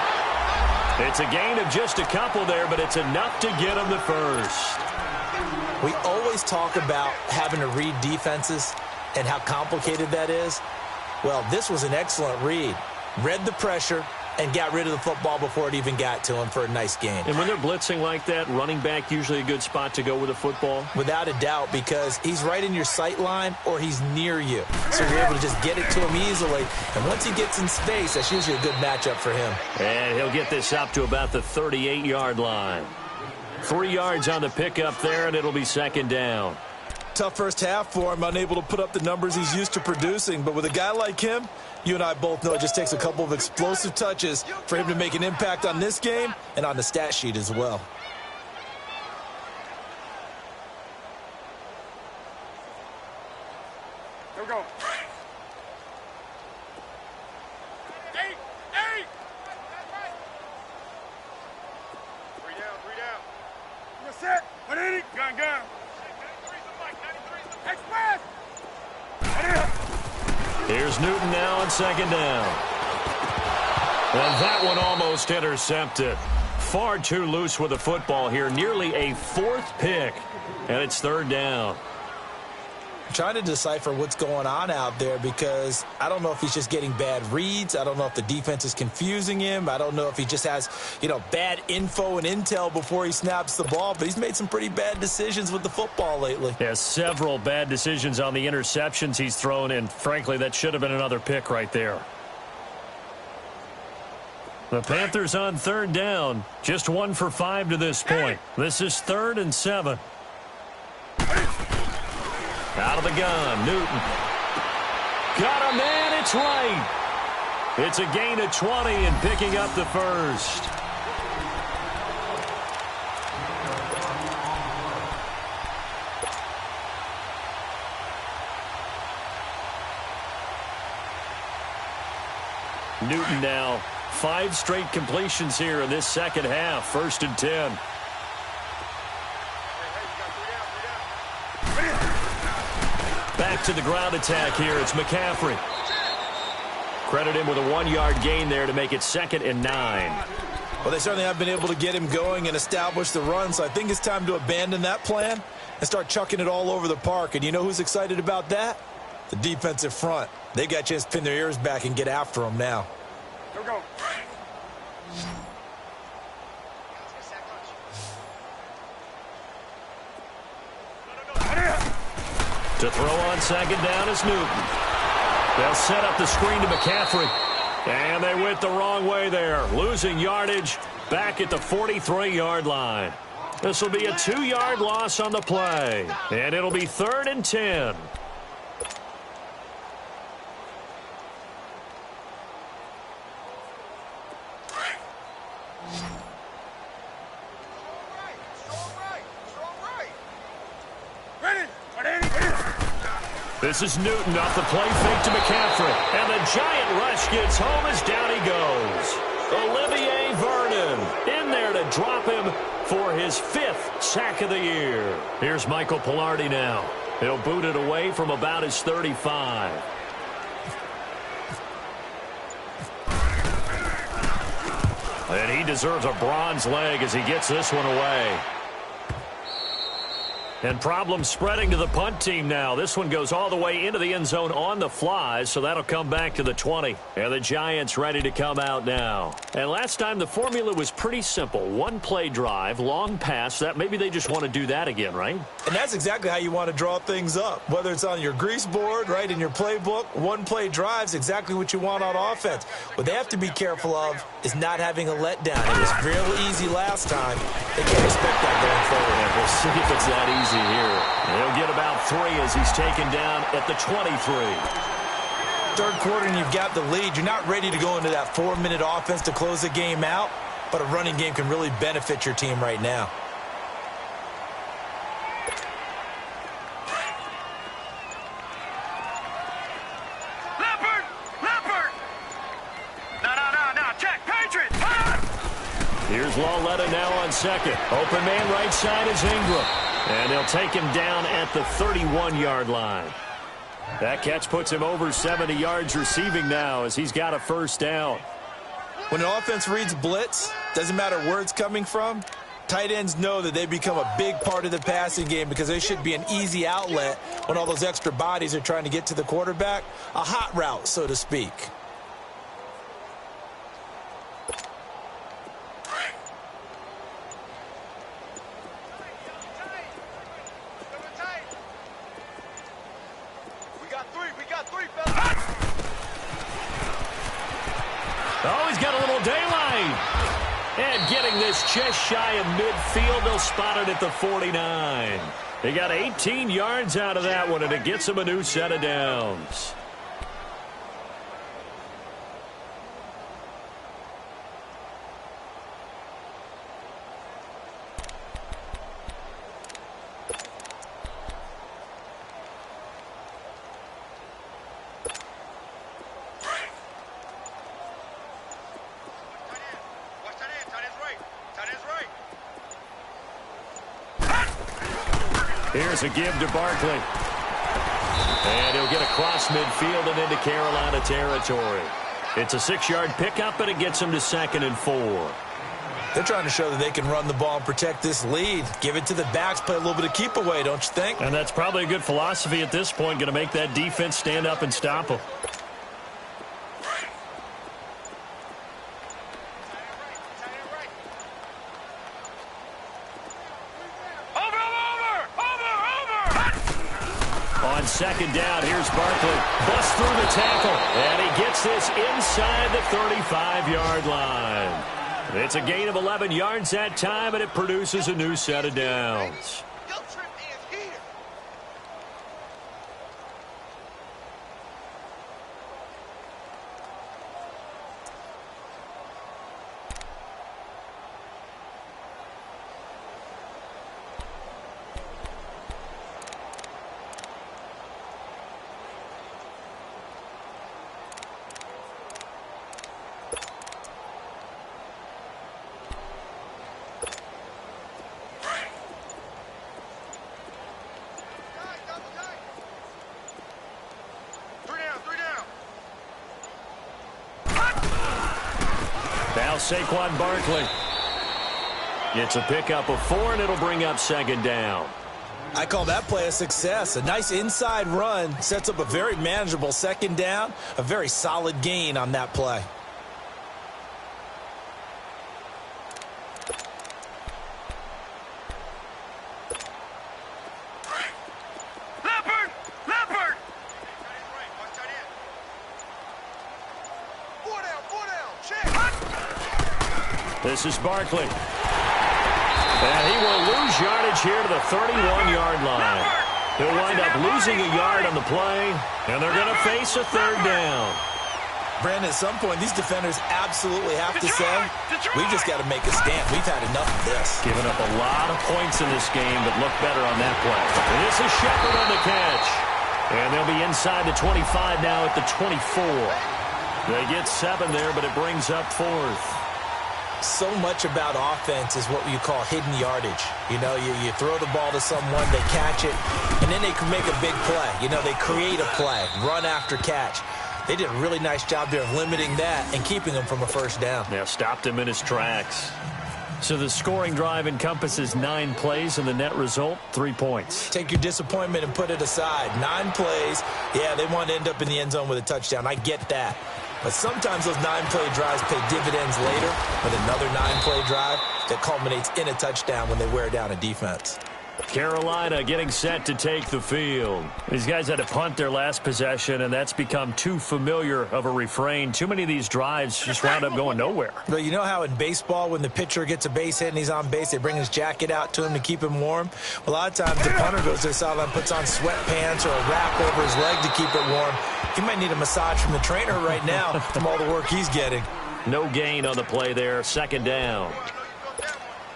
It's a gain of just a couple there, but it's enough to get him the first. We always talk about having to read defenses and how complicated that is. Well, this was an excellent read. Read the pressure and got rid of the football before it even got to him for a nice gain. And when they're blitzing like that, running back usually a good spot to go with the football? Without a doubt, because he's right in your sight line or he's near you. So you're able to just get it to him easily. And once he gets in space, that's usually a good matchup for him. And he'll get this up to about the 38-yard line. 3 yards on the pickup there, and it'll be 2nd down. Tough first half for him, unable to put up the numbers he's used to producing. But with a guy like him, you and I both know it just takes a couple of explosive touches for him to make an impact on this game and on the stat sheet as well. Here we go. 8. 3 down. You're set. 180. Gun. Express. Here's Newton now on 2nd down. And that one almost intercepted. Far too loose with the football here. Nearly a 4th pick. And it's 3rd down. Trying to decipher what's going on out there because I don't know if he's just getting bad reads. I don't know if the defense is confusing him. I don't know if he just has, bad info and intel before he snaps the ball. But he's made some pretty bad decisions with the football lately. Yeah, several bad decisions on the interceptions he's thrown, and frankly, that should have been another pick right there. The Panthers on third down. Just 1 for 5 to this point. This is 3rd and 7. Out of the gun, Newton. Got a man, it's right. It's a gain of 20 and picking up the first. Newton now, 5 straight completions here in this second half, 1st and 10. Back to the ground attack here. It's McCaffrey. Credit him with a 1-yard gain there to make it 2nd and 9. Well, they certainly have been able to get him going and establish the run, so I think it's time to abandon that plan and start chucking it all over the park. And you know who's excited about that? The defensive front. They got a chance to pin their ears back and get after him now. Here we go. To throw on 2nd down is Newton. They'll set up the screen to McCaffrey. And they went the wrong way there. Losing yardage back at the 43-yard line. This will be a 2-yard loss on the play. And it'll be 3rd and 10. This is Newton off the play fake to McCaffrey. And the giant rush gets home as down he goes. Olivier Vernon in there to drop him for his 5th sack of the year. Here's Michael Pilardi now. He'll boot it away from about his 35. And he deserves a bronze leg as he gets this one away. And problems spreading to the punt team now. This one goes all the way into the end zone on the fly, so that'll come back to the 20. And the Giants ready to come out now. And last time the formula was pretty simple. 1-play drive, long pass. That maybe they just want to do that again, right? And that's exactly how you want to draw things up. Whether it's on your grease board, right, in your playbook, 1-play drive's exactly what you want on offense. What they have to be careful of is not having a letdown. It was real easy last time. They can't expect that going forward. And we'll see if it's that easy here. He'll get about 3 as he's taken down at the 23. 3rd quarter and you've got the lead. You're not ready to go into that 4-minute offense to close the game out, but a running game can really benefit your team right now. Here's Lawletta now on 2nd. Open man right side is Ingram. And they'll take him down at the 31-yard line. That catch puts him over 70 yards receiving now as he's got a 1st down. When an offense reads blitz, doesn't matter where it's coming from, tight ends know that they become a big part of the passing game because they should be an easy outlet when all those extra bodies are trying to get to the quarterback. A hot route, so to speak. Oh, he's got a little daylight. And getting this just shy of midfield, they'll spot it at the 49. They got 18 yards out of that one, and it gets them a new set of downs. Here's a give to Barkley. And he'll get across midfield and into Carolina territory. It's a 6-yard pickup, and it gets him to 2nd and 4. They're trying to show that they can run the ball and protect this lead. Give it to the backs, play a little bit of keep away, don't you think? And that's probably a good philosophy at this point, going to make that defense stand up and stop them. On second down, here's Barkley. Busts through the tackle, and he gets this inside the 35-yard line. It's a gain of 11 yards that time, and it produces a new set of downs. Now Saquon Barkley. It's a pickup of 4, and it'll bring up second down. I call that play a success. A nice inside run sets up a very manageable second down. A very solid gain on that play. This is Barkley. And he will lose yardage here to the 31-yard line. He'll wind up losing a yard on the play, and they're going to face a third down. Brandon, at some point, these defenders absolutely have to say, we've just got to make a stand. We've had enough of this. Giving up a lot of points in this game, but look better on that play. And this is Shepard on the catch. And they'll be inside the 25 now at the 24. They get 7 there, but it brings up 4th. So much about offense is what you call hidden yardage. You know, you throw the ball to someone, they catch it, and then they can make a big play. You know, they create a play, run after catch. They did a really nice job there of limiting that and keeping him from a first down. Yeah, stopped him in his tracks. So the scoring drive encompasses 9 plays, and the net result, 3 points. Take your disappointment and put it aside. 9 plays. Yeah, they want to end up in the end zone with a touchdown. I get that. But sometimes those 9-play drives pay dividends later with another 9-play drive that culminates in a touchdown when they wear down a defense. Carolina getting set to take the field. These guys had to punt their last possession, and that's become too familiar of a refrain. Too many of these drives just wound up going nowhere. But you know how in baseball, when the pitcher gets a base hit and he's on base, they bring his jacket out to him to keep him warm? A lot of times the punter goes to the sideline, puts on sweatpants or a wrap over his leg to keep it warm. He might need a massage from the trainer right now from all the work he's getting. No gain on the play there. Second down.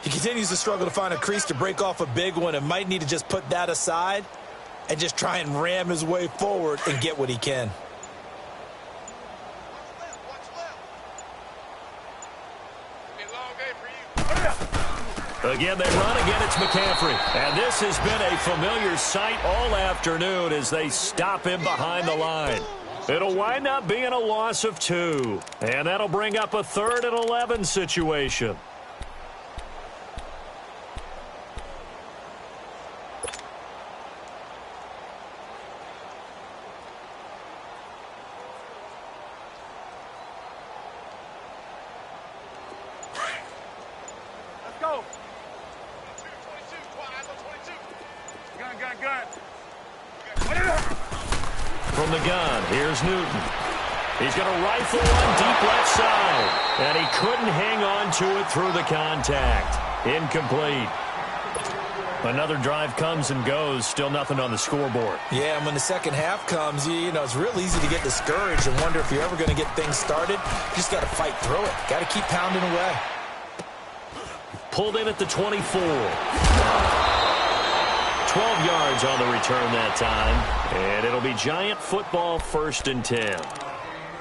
He continues to struggle to find a crease to break off a big one and might need to just put that aside and just try and ram his way forward and get what he can. Again, they run. Again, it's McCaffrey. And this has been a familiar sight all afternoon as they stop him behind the line. It'll wind up being a loss of 2. And that'll bring up a 3rd and 11 situation. From the gun, here's Newton. He's going to rifle one deep left side. And he couldn't hang on to it through the contact. Incomplete. Another drive comes and goes. Still nothing on the scoreboard. Yeah, and when the second half comes, you know, it's real easy to get discouraged and wonder if you're ever going to get things started. You just got to fight through it. Got to keep pounding away. Pulled in at the 24. 12 yards on the return that time. And it'll be Giant football, 1st and 10.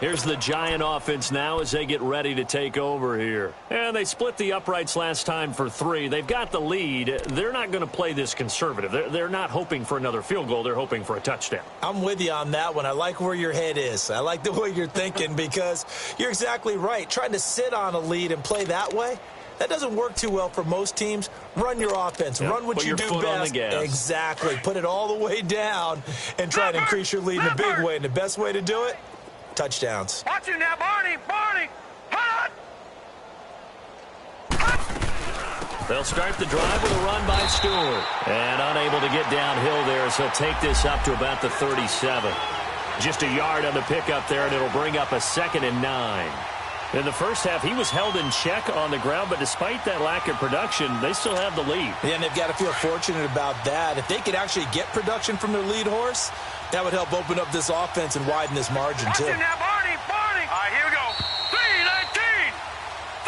Here's the Giant offense now as they get ready to take over here. And they split the uprights last time for 3. They've got the lead. They're not going to play this conservative. They're not hoping for another field goal. They're hoping for a touchdown. I'm with you on that one. I like where your head is. I like the way you're thinking because you're exactly right. Trying to sit on a lead and play that way, That doesn't work too well for most teams. Run your offense. Yep. Run what you do Put your foot on the best. gas. Exactly. Put it all the way down and try to increase your lead in a big way. And the best way to do it, touchdowns. Watch you now, Barney. Barney. Hot. They'll start the drive with a run by Stewart. And unable to get downhill there as he'll take this up to about the 37. Just a yard on the pickup there, and it'll bring up a 2nd and 9. In the first half, he was held in check on the ground, but despite that lack of production, they still have the lead. Yeah, and they've got to feel fortunate about that. If they could actually get production from their lead horse, that would help open up this offense and widen this margin, Watch too. you now, Barney. Barney. All right, here we go.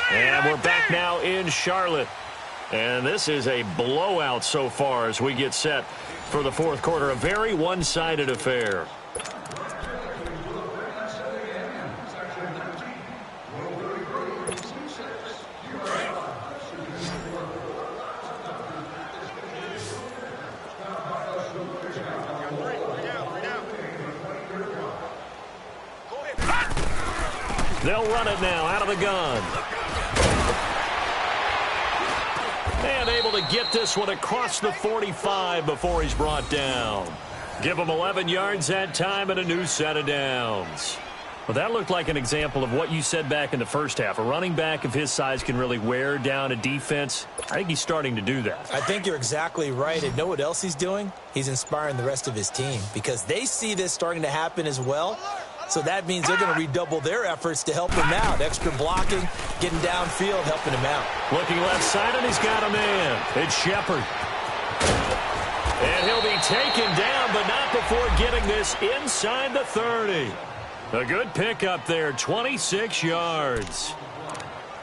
3-19. And we're back now in Charlotte. And this is a blowout so far as we get set for the fourth quarter. A very one-sided affair. They'll run it now out of the gun. And able to get this one across the 45 before he's brought down. Give him 11 yards that time and a new set of downs. Well, that looked like an example of what you said back in the first half. A running back of his size can really wear down a defense. I think he's starting to do that. I think you're exactly right. And know what else he's doing? He's inspiring the rest of his team because they see this starting to happen as well. So that means they're going to redouble their efforts to help him out. Extra blocking, getting downfield, helping him out. Looking left side, and he's got a man. It's Shepard. And he'll be taken down, but not before getting this inside the 30. A good pickup there, 26 yards.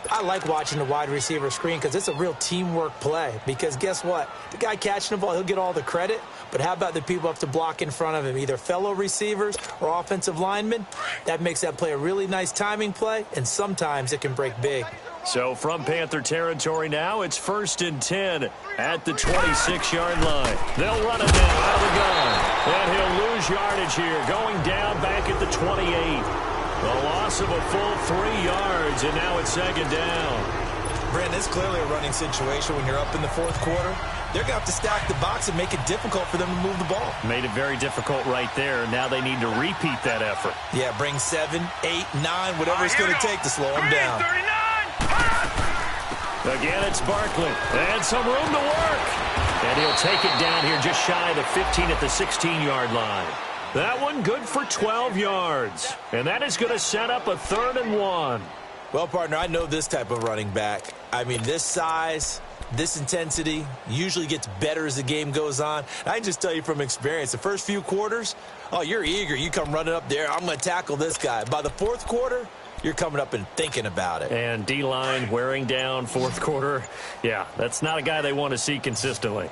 I like watching the wide receiver screen because it's a real teamwork play. Because guess what? The guy catching the ball, he'll get all the credit. But how about the people up to block in front of him, either fellow receivers or offensive linemen? That makes that play a really nice timing play, and sometimes it can break big. So from Panther territory now, it's 1st and 10 at the 26-yard line. They'll run it now out of the gun. And he'll lose yardage here, going down back at the 28. A loss of a full 3 yards, and now it's 2nd down. Brandon, it's clearly a running situation when you're up in the fourth quarter. They're going to have to stack the box and make it difficult for them to move the ball. Made it very difficult right there. Now they need to repeat that effort. Yeah, bring 7, 8, 9, whatever it's going to take to slow them down. 39. Again, it's Barkley. And some room to work. And he'll take it down here just shy of the 15 at the 16-yard line. That one good for 12 yards. And that is going to set up a 3rd and 1. Well, partner, I know this type of running back. I mean, this size, this intensity usually gets better as the game goes on. I can just tell you from experience, the first few quarters, oh, you're eager. You come running up there, I'm going to tackle this guy. By the fourth quarter, you're coming up and thinking about it. And D-line wearing down fourth quarter. Yeah, that's not a guy they want to see consistently.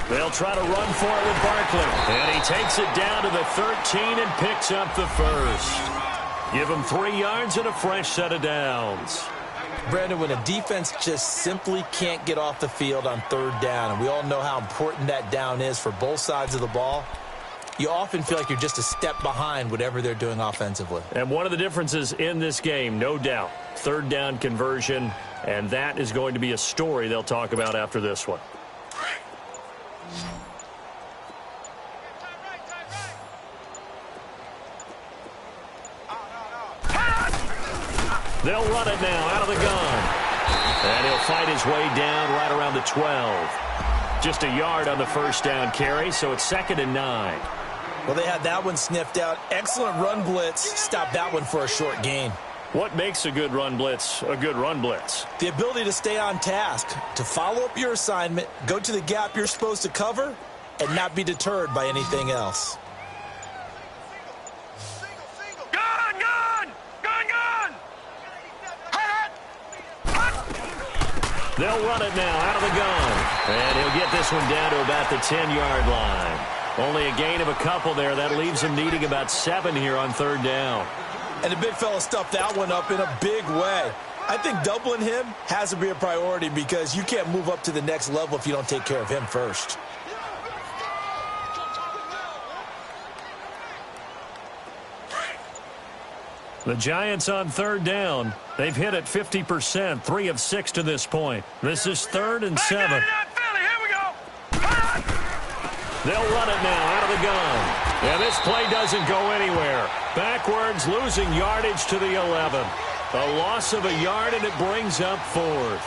They'll try to run for it with Barkley. And he takes it down to the 13 and picks up the first. Give him 3 yards and a fresh set of downs. Brandon, when a defense just simply can't get off the field on 3rd down, and we all know how important that down is for both sides of the ball, you often feel like you're just a step behind whatever they're doing offensively. And one of the differences in this game, no doubt, 3rd down conversion, and that is going to be a story they'll talk about after this one. They'll run it now out of the gun. And he'll fight his way down right around the 12. Just a yard on the first down carry, so it's 2nd and 9. Well, they had that one sniffed out. Excellent run blitz. Stop that one for a short gain. What makes a good run blitz a good run blitz? The ability to stay on task, to follow up your assignment, go to the gap you're supposed to cover, and not be deterred by anything else. They'll run it now out of the gun. And he'll get this one down to about the 10-yard line. Only a gain of a couple there. That leaves him needing about 7 here on 3rd down. And the big fella stuffed that one up in a big way. I think doubling him has to be a priority because you can't move up to the next level if you don't take care of him first. The Giants on third down. They've hit it 50%, 3 of 6 to this point. This is 3rd and 7. Here we go. They'll run it now out of the gun. And this play doesn't go anywhere. Backwards, losing yardage to the 11. A loss of a yard, and it brings up 4th.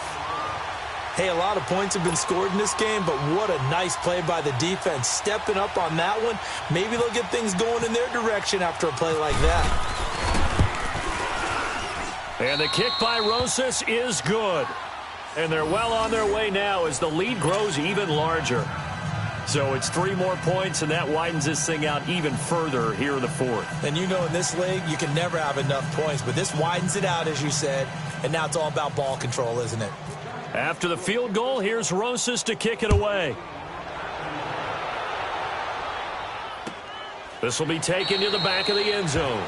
Hey, a lot of points have been scored in this game, but what a nice play by the defense. Stepping up on that one. Maybe they'll get things going in their direction after a play like that. And the kick by Rosas is good. And they're well on their way now as the lead grows even larger. So it's 3 more points, and that widens this thing out even further here in the 4th. And you know in this league, you can never have enough points, but this widens it out, as you said, and now it's all about ball control, isn't it? After the field goal, here's Rosas to kick it away. This will be taken to the back of the end zone.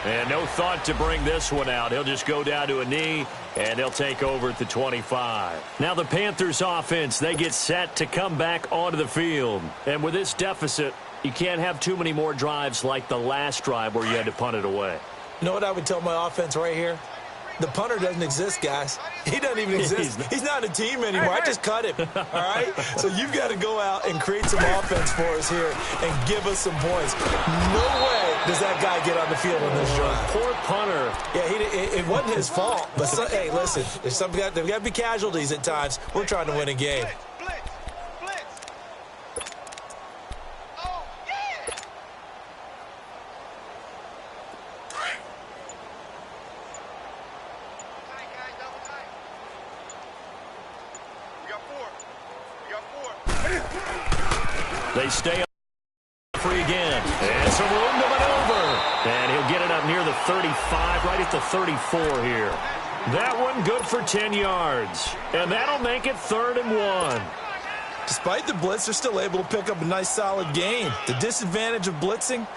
And no thought to bring this one out. He'll just go down to a knee, and they'll take over at the 25. Now the Panthers offense, they get set to come back onto the field. And with this deficit, you can't have too many more drives like the last drive where you had to punt it away. You know what I would tell my offense right here? The punter doesn't exist, guys. He doesn't even exist. He's not a team anymore. I just cut him, all right? So you've got to go out and create some offense for us here and give us some points. No way does that guy get on the field on this drive. Poor punter. Yeah, it wasn't his fault. But, hey, listen, there's got to be casualties at times. We're trying to win a game. They stay free again. And some room to maneuver. And he'll get it up near the 35, right at the 34 here. That one good for 10 yards. And that'll make it 3rd and 1. Despite the blitz, they're still able to pick up a nice, solid gain. The disadvantage of blitzing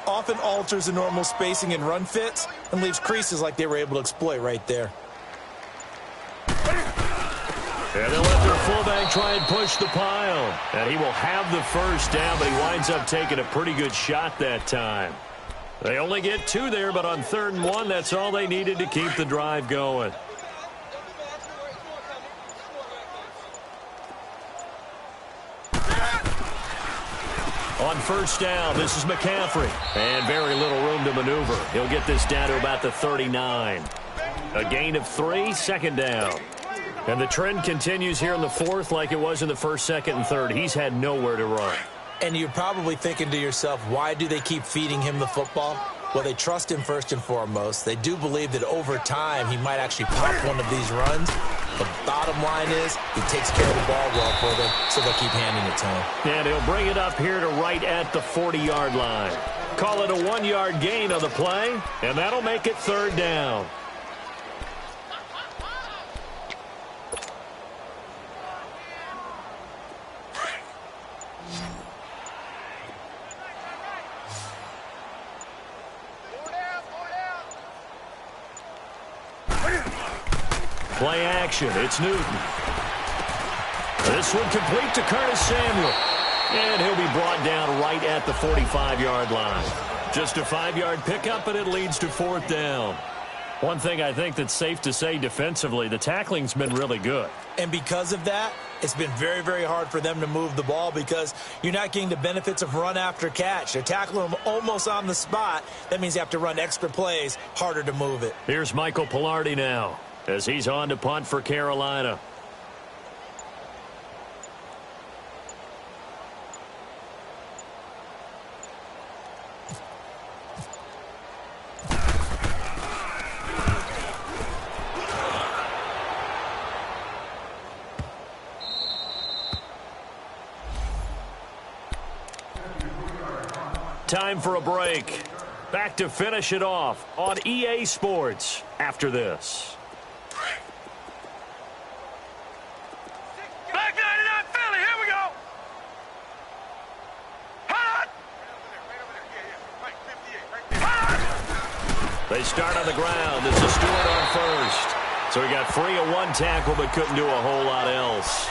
often alters the normal spacing and run fits and leaves creases like they were able to exploit right there. And they'll let their fullback try and push the pile. And he will have the first down, but he winds up taking a pretty good shot that time. They only get 2 there, but on 3rd and 1, that's all they needed to keep the drive going. On 1st down, this is McCaffrey. And very little room to maneuver. He'll get this down to about the 39. A gain of 3, 2nd down. And the trend continues here in the 4th like it was in the 1st, 2nd, and 3rd. He's had nowhere to run. And you're probably thinking to yourself, why do they keep feeding him the football? Well, they trust him first and foremost. They do believe that over time he might actually pop one of these runs. The bottom line is he takes care of the ball well for them, so they'll keep handing it to him. And he'll bring it up here to right at the 40-yard line. Call it a 1-yard gain on the play, and that'll make it 3rd down. Play action. It's Newton. This one complete to Curtis Samuel. And he'll be brought down right at the 45-yard line. Just a 5-yard pickup, and it leads to 4th down. One thing I think that's safe to say defensively, the tackling's been really good. And because of that, it's been very, very hard for them to move the ball because you're not getting the benefits of run after catch. They're tackling them almost on the spot. That means you have to run extra plays, harder to move it. Here's Michael Pilardi now as he's on to punt for Carolina. Time for a break. Back to finish it off on EA Sports after this. Black 99 Philly, here we go. Hot. They start on the ground. This is Stewart on first. So he got free of one tackle but couldn't do a whole lot else.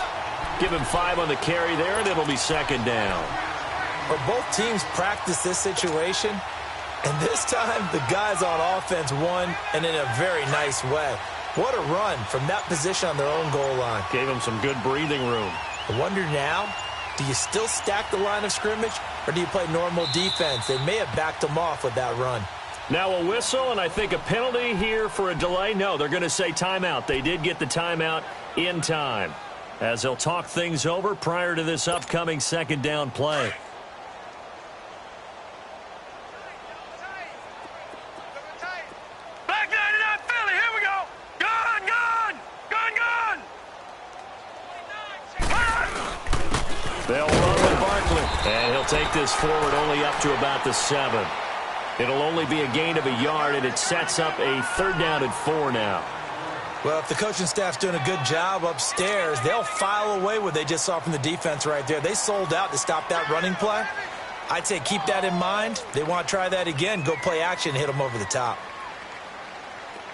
Give him 5 on the carry there, and it'll be 2nd down. Or both teams practice this situation. And this time, the guys on offense won, and in a very nice way. What a run from that position on their own goal line. Gave them some good breathing room. I wonder now, do you still stack the line of scrimmage, or do you play normal defense? They may have backed them off with that run. Now a whistle, and I think a penalty here for a delay. No, they're going to say timeout. They did get the timeout in time, as they'll talk things over prior to this upcoming second down play. Back 99 Philly, here we go. Gun, gun, gun, gun. They'll run with Barkley, and he'll take this forward only up to about the 7. It'll only be a gain of a yard, and it sets up a 3rd down and 4 now. Well, if the coaching staff's doing a good job upstairs, they'll file away what they just saw from the defense right there. They sold out to stop that running play. I'd say keep that in mind. They want to try that again. Go play action, hit them over the top.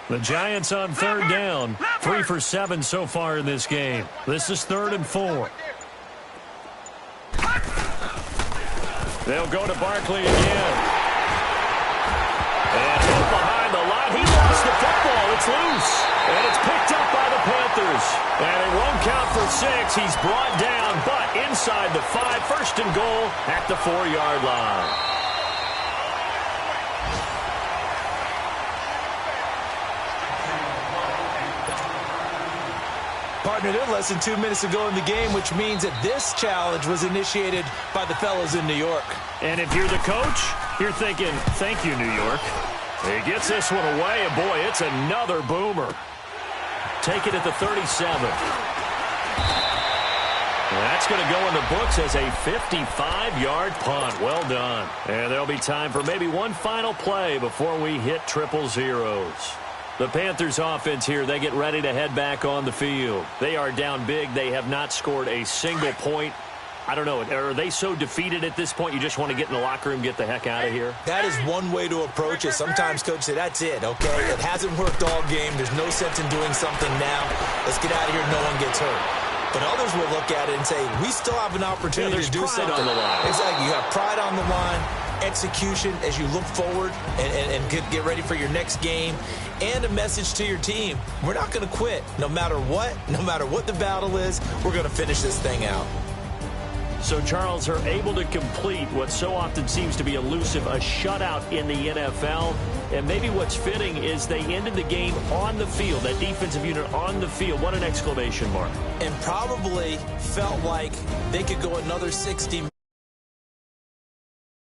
The Giants on 3rd down, 3 for 7 so far in this game. This is 3rd and 4. They'll go to Barkley again. And hit behind the line. He lost the football. It's loose. And it's picked up by the Panthers. And it won't count for 6. He's brought down, but inside the 5. 1st and goal at the 4-yard line. Partner, they're less than 2 minutes ago in the game, which means that this challenge was initiated by the fellas in New York. And if you're the coach, you're thinking, thank you, New York. He gets this one away, and boy, it's another boomer. Take it at the 37. That's going to go in the books as a 55-yard punt. Well done. And there'll be time for maybe one final play before we hit 000. The Panthers offense here, they get ready to head back on the field. They are down big. They have not scored a single point. I don't know, are they so defeated at this point you just want to get in the locker room, get the heck out of here? That is one way to approach it. Sometimes coaches say, that's it, okay? It hasn't worked all game. There's no sense in doing something now. Let's get out of here. No one gets hurt. But others will look at it and say, we still have an opportunity to do something. On the line. Exactly. You have pride on the line, execution as you look forward and get ready for your next game, and a message to your team. We're not going to quit. No matter what the battle is, we're going to finish this thing out. So, Charles, are able to complete what so often seems to be elusive, a shutout in the NFL. And maybe what's fitting is they ended the game on the field, that defensive unit on the field. What an exclamation mark. And probably felt like they could go another 60